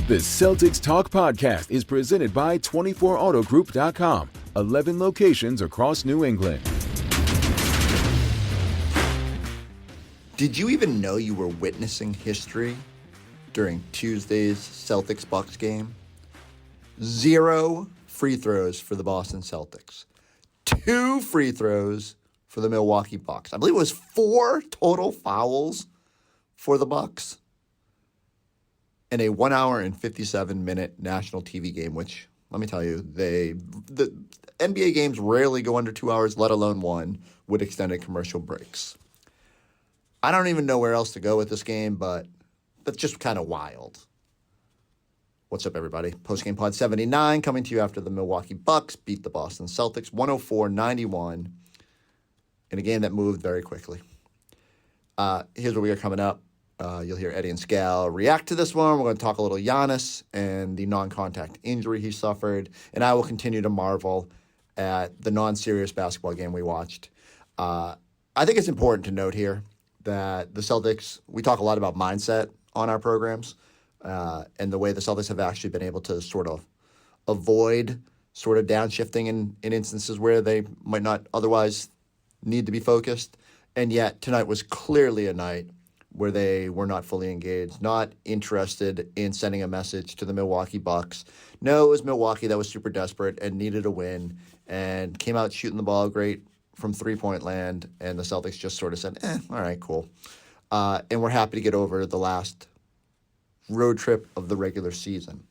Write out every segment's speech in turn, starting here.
The Celtics Talk podcast is presented by 24autogroup.com. 11 locations across New England. Did you even know you were witnessing history during Tuesday's Celtics-Bucks game? 0 free throws for the Boston Celtics. 2 free throws for the Milwaukee Bucks. I believe it was 4 total fouls for the Bucks. In a 1 hour and 57-minute national TV game, which, let me tell you, the NBA games rarely go under 2 hours, let alone one, with extended commercial breaks. I don't even know where else to go with this game, but that's just kind of wild. What's up, everybody? POSTGAME POD 79 coming to you after the Milwaukee Bucks beat the Boston Celtics 104-91 in a game that moved very quickly. Here's where we are coming up. You'll hear Eddie and Scal react to this one. We're going to talk a little Giannis and the non-contact injury he suffered. And I will continue to marvel at the non-serious basketball game we watched. I think it's important to note here that the Celtics, we talk a lot about mindset on our programs and the way the Celtics have actually been able to sort of avoid sort of downshifting in instances where they might not otherwise need to be focused. And yet tonight was clearly a night where they were not fully engaged, not interested in sending a message to the Milwaukee Bucks. No, it was Milwaukee that was super desperate and needed a win and came out shooting the ball great from three-point land, and the Celtics just sort of said, all right, cool. And we're happy to get over the last road trip of the regular season.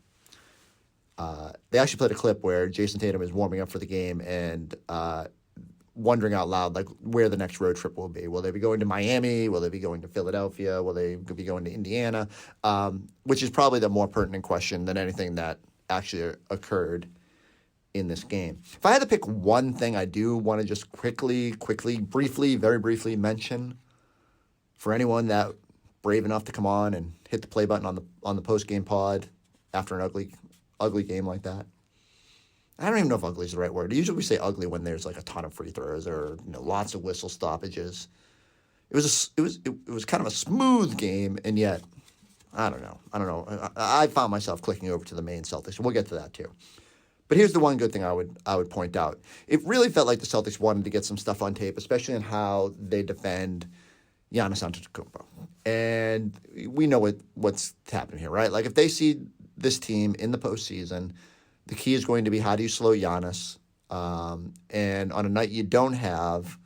They actually played a clip where Jason Tatum is warming up for the game and wondering out loud, like, where the next road trip will be. Will they be going to Miami? Will they be going to Philadelphia? Will they be going to Indiana? Which is probably the more pertinent question than anything that actually occurred in this game. If I had to pick one thing I do want to just quickly, very briefly mention for anyone that brave enough to come on and hit the play button on the post-game pod after an ugly game like that. I don't even know if ugly is the right word. Usually we say ugly when there's like a ton of free throws or lots of whistle stoppages. It was kind of a smooth game, and yet I don't know. I found myself clicking over to the main Celtics, and we'll get to that too. But here's the one good thing I would point out. It really felt like the Celtics wanted to get some stuff on tape, especially in how they defend Giannis Antetokounmpo. And we know what's happening here, right? Like, if they see this team in the postseason, the key is going to be, how do you slow Giannis? And on a night you don't have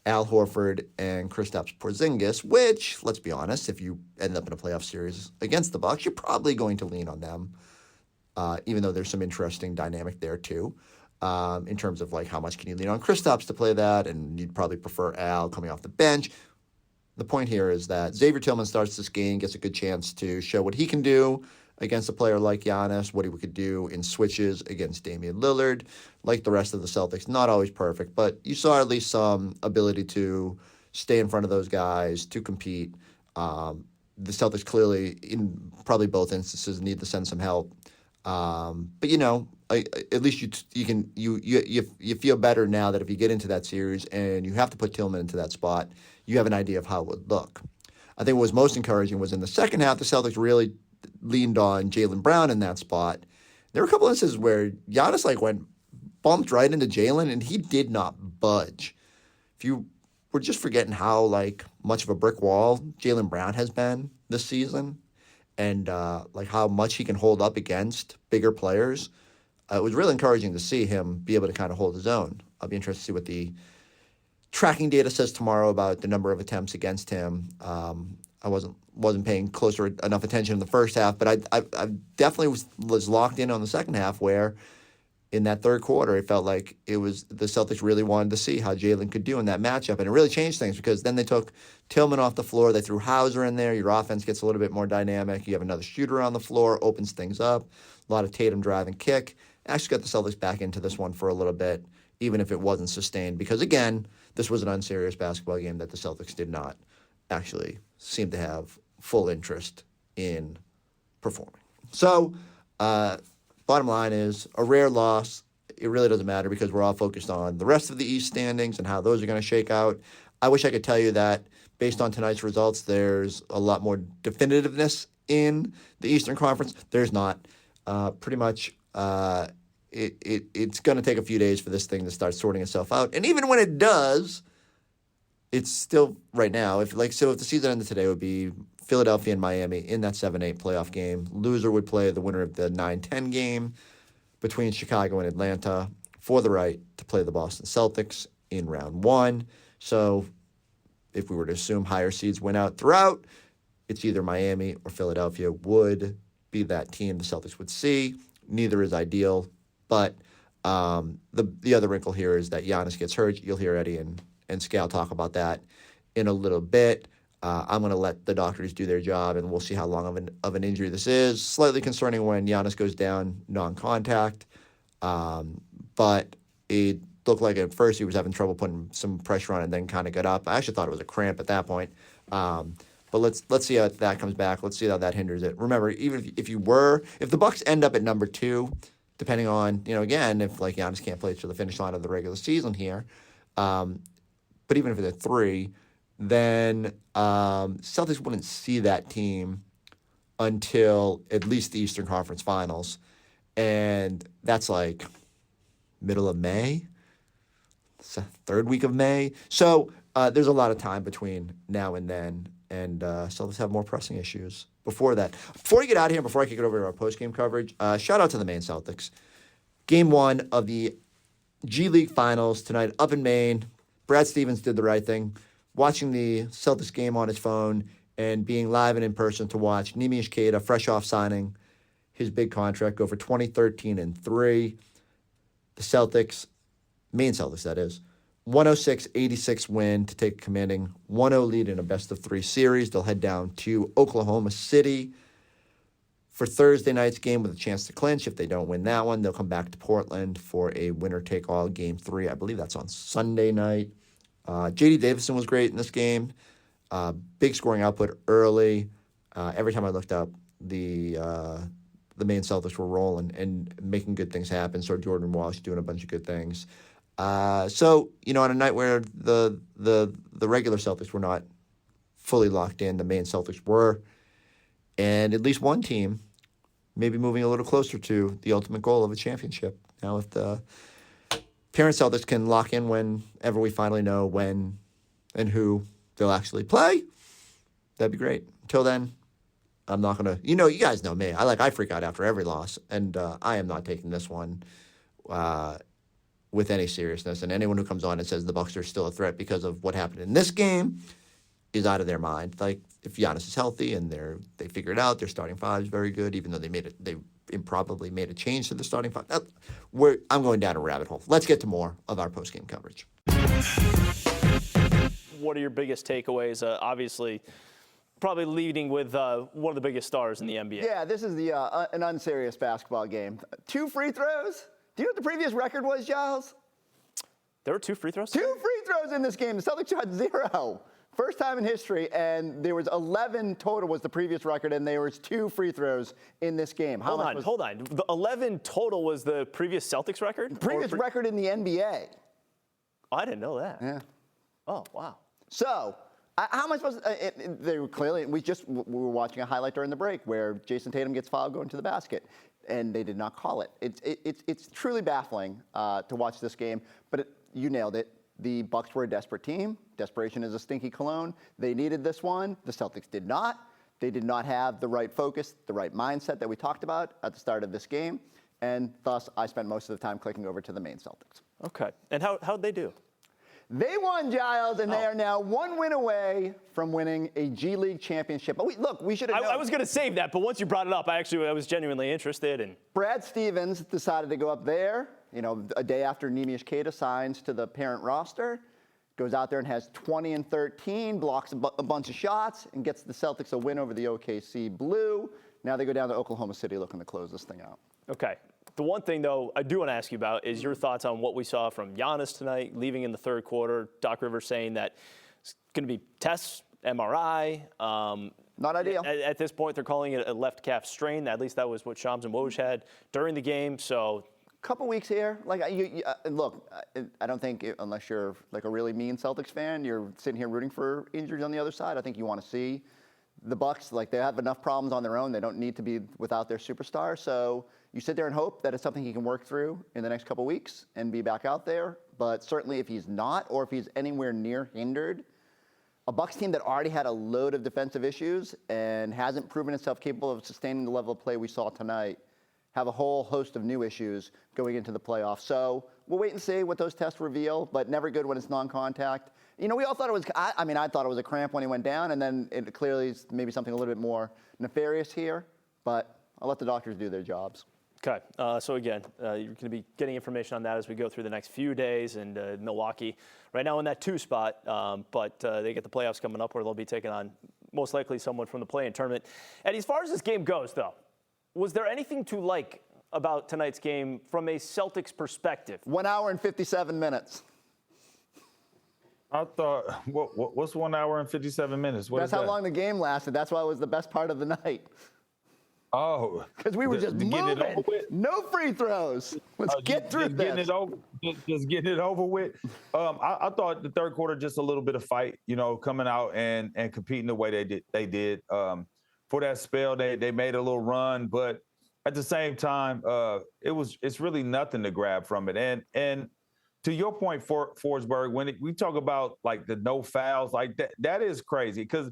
Al Horford and Kristaps Porzingis, which, let's be honest, if you end up in a playoff series against the Bucks, you're probably going to lean on them, even though there's some interesting dynamic there too, in terms of like how much can you lean on Kristaps to play that, and you'd probably prefer Al coming off the bench. The point here is that Xavier Tillman starts this game, gets a good chance to show what he can do against a player like Giannis, what he could do in switches against Damian Lillard. Like the rest of the Celtics, not always perfect, but you saw at least some ability to stay in front of those guys, to compete. The Celtics clearly, in probably both instances, need to send some help. But at least you feel better now that if you get into that series and you have to put Tillman into that spot, you have an idea of how it would look. I think what was most encouraging was in the second half, the Celtics really leaned on Jaylen Brown in that spot. There were a couple instances where Giannis bumped right into Jaylen, and he did not budge. If you were just forgetting how much of a brick wall Jaylen Brown has been this season, and how much he can hold up against bigger players, it was really encouraging to see him be able to kind of hold his own. I'll be interested to see what the tracking data says tomorrow about the number of attempts against him. I wasn't paying closer enough attention in the first half, but I definitely was locked in on the second half, where in that third quarter it felt like it was the Celtics really wanted to see how Jaylen could do in that matchup, and it really changed things because then they took Tillman off the floor, they threw Hauser in there, your offense gets a little bit more dynamic, you have another shooter on the floor, opens things up, a lot of Tatum drive and kick. Actually got the Celtics back into this one for a little bit, even if it wasn't sustained, because again, this was an unserious basketball game that the Celtics did not actually seem to have full interest in performing. So, bottom line is, a rare loss. It really doesn't matter because we're all focused on the rest of the East standings and how those are going to shake out. I wish I could tell you that based on tonight's results, there's a lot more definitiveness in the Eastern Conference? There's not. Pretty much it's going to take a few days for this thing to start sorting itself out. And even when it does, it's still right now. If the season ended today, it would be Philadelphia and Miami in that 7-8 playoff game. Loser would play the winner of the 9-10 game between Chicago and Atlanta for the right to play the Boston Celtics in round 1. So if we were to assume higher seeds went out throughout, it's either Miami or Philadelphia would be that team the Celtics would see. Neither is ideal, but the other wrinkle here is that Giannis gets hurt. You'll hear Eddie and Scal talk about that in a little bit. I'm going to let the doctors do their job, and we'll see how long of an injury this is. Slightly concerning when Giannis goes down non-contact, but it looked like at first he was having trouble putting some pressure on it and then kind of got up. I actually thought it was a cramp at that point. But let's see how that comes back. Let's see how that hinders it. Remember, even if the Bucks end up at number 2, depending on, again, if Giannis can't play to the finish line of the regular season here, but even if it's at 3, then Celtics wouldn't see that team until at least the Eastern Conference Finals, and that's middle of May, third week of May. So there's a lot of time between now and then. And Celtics have more pressing issues before that. Before we get out of here, before I kick it over to our post-game coverage, shout out to the Maine Celtics. Game 1 of the G League Finals tonight up in Maine. Brad Stevens did the right thing, watching the Celtics game on his phone and being live and in person to watch Neemias Queta, fresh off signing his big contract, go for 20-13-3. The Celtics, Maine Celtics that is, 106-86 win to take a commanding 1-0 lead in a best-of-3 series. They'll head down to Oklahoma City for Thursday night's game with a chance to clinch. If they don't win that one, they'll come back to Portland for a winner-take-all Game 3. I believe that's on Sunday night. J.D. Davison was great in this game. Big scoring output early. Every time I looked up, the Maine Celtics were rolling and making good things happen. So Jordan Walsh doing a bunch of good things. So, on a night where the regular Celtics were not fully locked in, the Maine Celtics were, and at least one team maybe moving a little closer to the ultimate goal of a championship. Now, if the parent Celtics can lock in whenever we finally know when and who they'll actually play, that'd be great. Until then, I'm not going to, you guys know me. I freak out after every loss, and I am not taking this one with any seriousness. And anyone who comes on and says the Bucks are still a threat because of what happened in this game is out of their mind. If Giannis is healthy and they figure it out, their starting 5 is very good, even though they improbably made a change to the starting 5. I'm going down a rabbit hole. Let's get to more of our post-game coverage. What are your biggest takeaways? Obviously, probably leading with one of the biggest stars in the NBA. Yeah, this is an unserious basketball game. 2 free throws. Do you know what the previous record was, Giles? There were 2 free throws? 2 free throws in this game. The Celtics had 0. First time in history, and there was 11 total was the previous record, and there was 2 free throws in this game. Hold on. The 11 total was the previous Celtics record? Previous record in the NBA. Oh, I didn't know that. Yeah. Oh, wow. So, how am I supposed to, they were clearly, we were watching a highlight during the break where Jason Tatum gets fouled going to the basket, and they did not call it. It's truly baffling to watch this game, but you nailed it. The Bucks were a desperate team. Desperation is a stinky cologne. They needed this one. The Celtics did not. They did not have the right focus, the right mindset that we talked about at the start of this game, and thus I spent most of the time clicking over to the Maine Celtics. Okay. And how'd they do? They won, Giles, and they are now 1 win away from winning a G League championship. But we should have known. I was going to save that, but once you brought it up, I was genuinely interested. Brad Stevens decided to go up there, a day after Neemias Queta signs to the parent roster, goes out there and has 20 and 13, blocks a bunch of shots, and gets the Celtics a win over the OKC Blue. Now they go down to Oklahoma City looking to close this thing out. Okay. The one thing, though, I do want to ask you about is your thoughts on what we saw from Giannis tonight, leaving in the third quarter. Doc Rivers saying that it's going to be tests, MRI. Not ideal. At this point, they're calling it a left calf strain. At least that was what Shams and Woj had during the game. So, couple weeks here. Look, I don't think, unless you're a really mean Celtics fan, you're sitting here rooting for injuries on the other side. I think you want to see the Bucks, like, they have enough problems on their own. They don't need to be without their superstar. So you sit there and hope that it's something he can work through in the next couple weeks and be back out there. But certainly if he's not, or if he's anywhere near hindered, a Bucks team that already had a load of defensive issues and hasn't proven itself capable of sustaining the level of play we saw tonight have a whole host of new issues going into the playoffs. So we'll wait and see what those tests reveal, but never good when it's non-contact. You know, we all thought it was, I thought it was a cramp when he went down, and then it clearly is maybe something a little bit more nefarious here, but I'll let the doctors do their jobs. Okay, so again, you're going to be getting information on that as we go through the next few days. And Milwaukee, right now in that 2 spot, but they get the playoffs coming up where they'll be taking on most likely someone from the play-in tournament. And as far as this game goes, though, was there anything to like about tonight's game from a Celtics perspective? 1 hour and 57 minutes. I thought, what's 1 hour and 57 minutes? That's how long the game lasted. That's why it was the best part of the night. Oh. Because we were just moving. No free throws. Let's get through this. Just getting it over with. I thought the third quarter, just a little bit of fight, you know, coming out and competing the way they did. For that spell, they made a little run, but at the same time, it's really nothing to grab from it. And to your point, Forsberg, when we talk about like the no fouls, like that is crazy because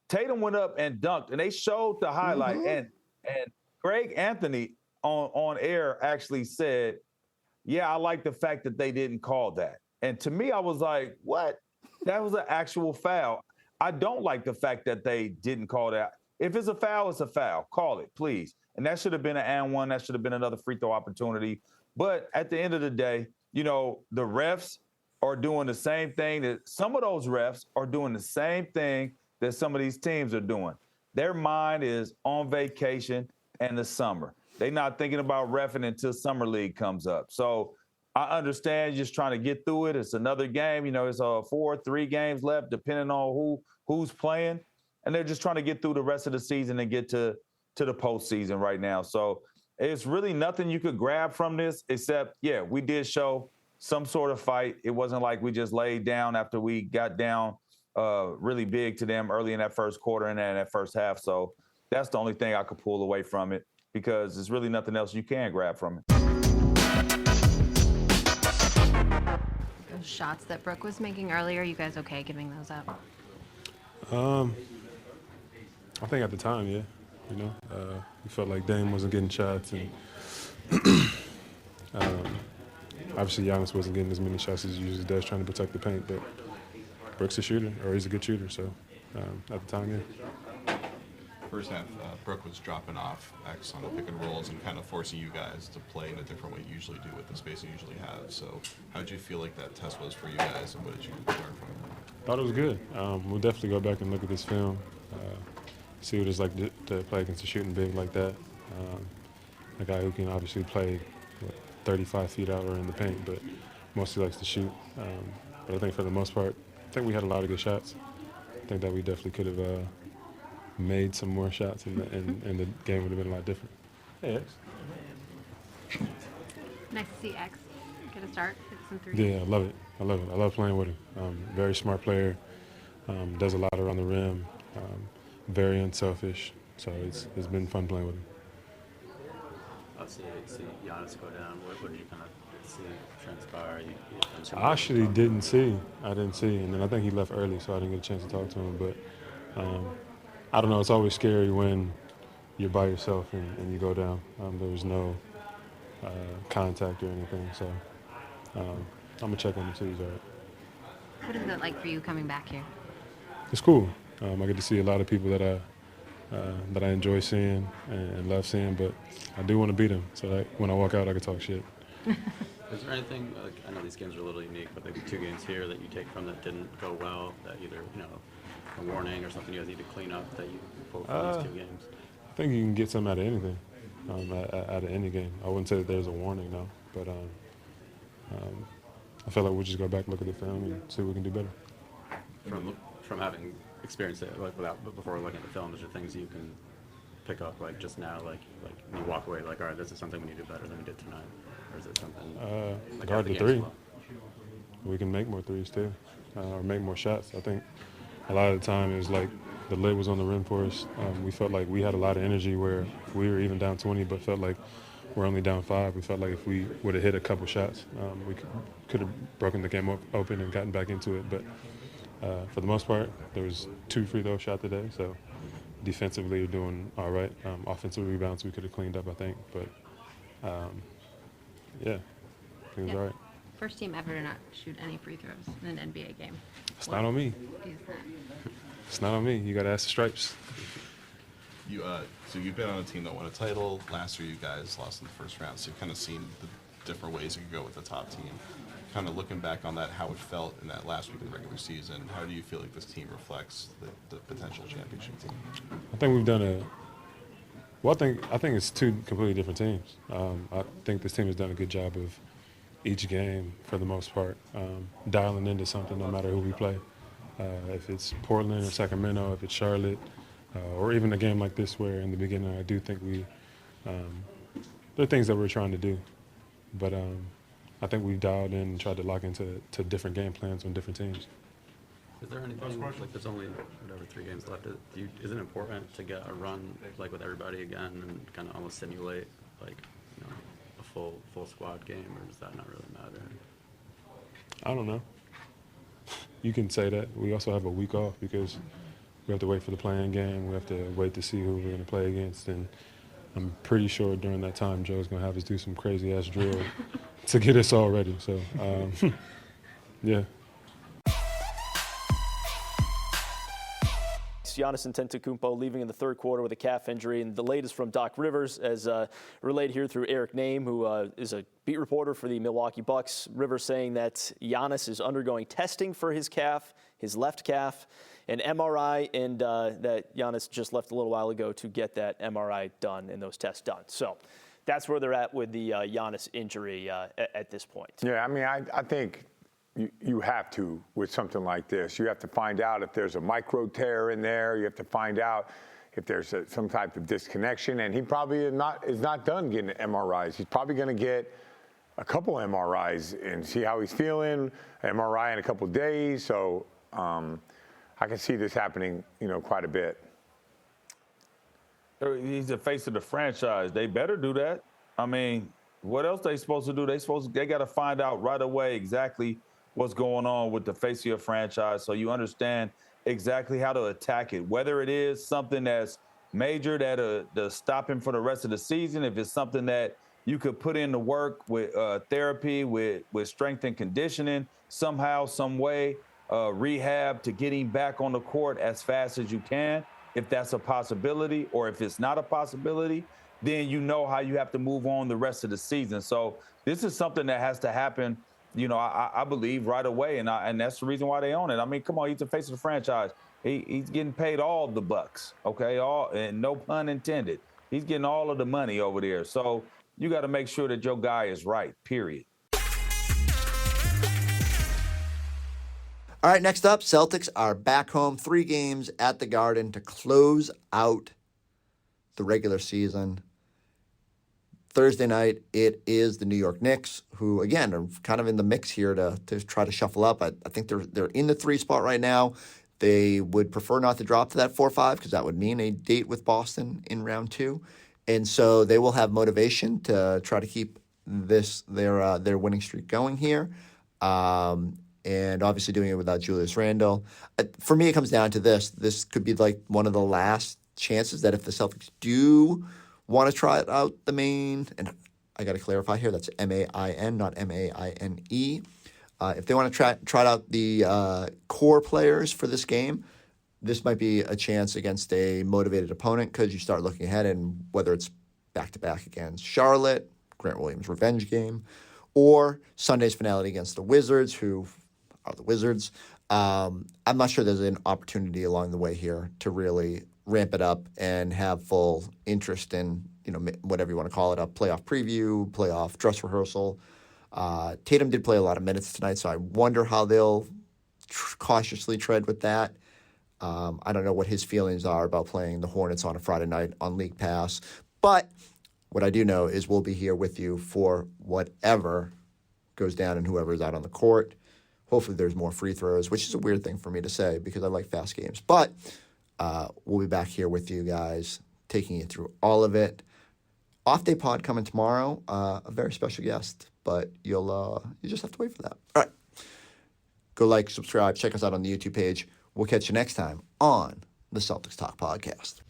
Tatum went up and dunked, and they showed the highlight, and Greg Anthony on air actually said, "Yeah, I like the fact that they didn't call that." And to me, I was like, "What? That was an actual foul." I don't like the fact that they didn't call that. If it's a foul, it's a foul. Call it, please. And that should have been an and one. That should have been another free throw opportunity. But at the end of the day, you know, the refs are doing the same thing that some of those refs are doing the same thing that some of these teams are doing. Their mind is on vacation and the summer. They're not thinking about reffing until Summer League comes up. So I understand just trying to get through it. It's another game. You know, it's 3 games left, depending on who's playing. And they're just trying to get through the rest of the season and get to the postseason right now. So it's really nothing you could grab from this except, yeah, we did show some sort of fight. It wasn't like we just laid down after we got down really big to them early in that first quarter and then that first half. So that's the only thing I could pull away from it because there's really nothing else you can grab from it. Those shots that Brooke was making earlier, you guys okay giving those up? I think at the time, yeah. You know, we felt like Dame wasn't getting shots, and obviously Giannis wasn't getting as many shots as he usually does, trying to protect the paint. But Brooks a shooter, or he's a good shooter. So at the time, yeah. First half, Brooke was dropping off X on the pick and rolls and kind of forcing you guys to play in a different way you usually do with the space you usually have. So how did you feel like that test was for you guys, and what did you learn from it? Thought it was good. We'll definitely go back and look at this film, see what it's like to play against a shooting big like that. A guy who can obviously play 35 feet out or in the paint, but mostly likes to shoot. But I think for the most part, I think we had a lot of good shots. I think that we definitely could have made some more shots, and the game would have been a lot different. Hey, X. Nice to see X get a start, hit some threes. Yeah, I love it. I love playing with him. Very smart player, does a lot around the rim, very unselfish. So it's been fun playing with him. Obviously, see Giannis go down. What did you kind of see transpire? I actually didn't see. And then I think he left early, so I didn't get a chance to talk to him. But I don't know. It's always scary when you're by yourself and you go down. There was no contact or anything, so I'm gonna check on him too. He's all right. What is it like for you coming back here? It's cool. I get to see a lot of people that I enjoy seeing and love seeing, but I do want to beat them so that when I walk out, I can talk shit. Is there anything, like, I know these games are a little unique, but maybe 2 games here that you take from that didn't go well, that either, you know, a warning or something you guys need to clean up that you pull from these 2 games? I think you can get something out of anything, out of any game. I wouldn't say that there's a warning, no, but I feel like we'll just go back, look at the film, and see what we can do better. From having experienced it, like before looking at the film, is there things you can pick up, like just now, like you walk away, like, all right, this is something we need to do better than we did tonight, or is it something? Like guard the 3. We can make more threes too, or make more shots. I think a lot of the time is like the lid was on the rim for us. We felt like we had a lot of energy where we were even down 20, but felt like we're only down 5. We felt like if we would have hit a couple shots, we could have broken the game open and gotten back into it. But for the most part, there was 2 free throw shots today, so defensively we're doing all right. Offensive rebounds we could have cleaned up, I think, but yeah, it was all right. First team ever to not shoot any free throws in an NBA game. It's not on me. Is that? It's not on me. You got to ask the Stripes. So you've been on a team that won a title. Last year you guys lost in the first round, so you've kind of seen the different ways you could go with the top team. Kind of looking back on that, how it felt in that last week of the regular season, how do you feel like this team reflects the potential championship team? I think we've done I think it's 2 completely different teams. I think this team has done a good job of each game, for the most part, dialing into something no matter who we play. If it's Portland or Sacramento, if it's Charlotte, or even a game like this where in the beginning I do think there are things that we're trying to do. But I think we dialed in and tried to lock into different game plans on different teams. Is there anything, like there's only, 3 games left, is it important to get a run, like with everybody again and kind of almost simulate, like, a full squad game, or does that not really matter? I don't know. You can say that. We also have a week off because we have to wait for the playing game. We have to wait to see who we're going to play against. And I'm pretty sure during that time, Joe's going to have us do some crazy-ass drill to get us all ready. So, yeah. Giannis Antetokounmpo leaving in the third quarter with a calf injury, and the latest from Doc Rivers, as relayed here through Eric Name, who is a beat reporter for the Milwaukee Bucks. Rivers saying that Giannis is undergoing testing for his calf, his left calf, an MRI, and that Giannis just left a little while ago to get that MRI done and those tests done. So that's where they're at with the Giannis injury at this point. Yeah, I mean, I think you have to with something like this. You have to find out if there's a micro tear in there. You have to find out if there's some type of disconnection. And he probably is not done getting MRIs. He's probably going to get a couple MRIs and see how he's feeling. MRI in a couple days. So I can see this happening, quite a bit. He's the face of the franchise. They better do that. I mean, what else they supposed to do? They got to find out right away exactly what's going on with the face of your franchise, so you understand exactly how to attack it. Whether it is something that's major that'll stop him for the rest of the season, if it's something that you could put in the work with therapy, with strength and conditioning, somehow, some way, rehab to get him back on the court as fast as you can. If that's a possibility, or if it's not a possibility, then you know how you have to move on the rest of the season. So this is something that has to happen, I believe right away, and that's the reason why they own it. I mean, come on, he's the face of the franchise. He's getting paid all the bucks, okay? And no pun intended. He's getting all of the money over there. So you got to make sure that your guy is right, period. All right, next up, Celtics are back home, 3 games at the Garden to close out the regular season. Thursday night, it is the New York Knicks, who, again, are kind of in the mix here to try to shuffle up. I think they're in the 3 spot right now. They would prefer not to drop to that 4-5 because that would mean a date with Boston in round 2. And so they will have motivation to try to keep their winning streak going here. And obviously doing it without Julius Randle. For me, it comes down to this. This could be like one of the last chances that if the Celtics do want to try out the main, and I got to clarify here, that's M-A-I-N, not M-A-I-N-E. If they want to try out the core players for this game, this might be a chance against a motivated opponent because you start looking ahead, and whether it's back-to-back against Charlotte, Grant Williams' revenge game, or Sunday's finale against the Wizards, who are the Wizards. I'm not sure there's an opportunity along the way here to really ramp it up and have full interest in, whatever you want to call it, a playoff preview, playoff dress rehearsal. Tatum did play a lot of minutes tonight, so I wonder how they'll cautiously tread with that. I don't know what his feelings are about playing the Hornets on a Friday night on League Pass, but what I do know is we'll be here with you for whatever goes down and whoever's out on the court. Hopefully there's more free throws, which is a weird thing for me to say because I like fast games. But We'll be back here with you guys, taking you through all of it. Off day pod coming tomorrow. A very special guest, but you just have to wait for that. All right. Go like, subscribe, check us out on the YouTube page. We'll catch you next time on the Celtics Talk Podcast.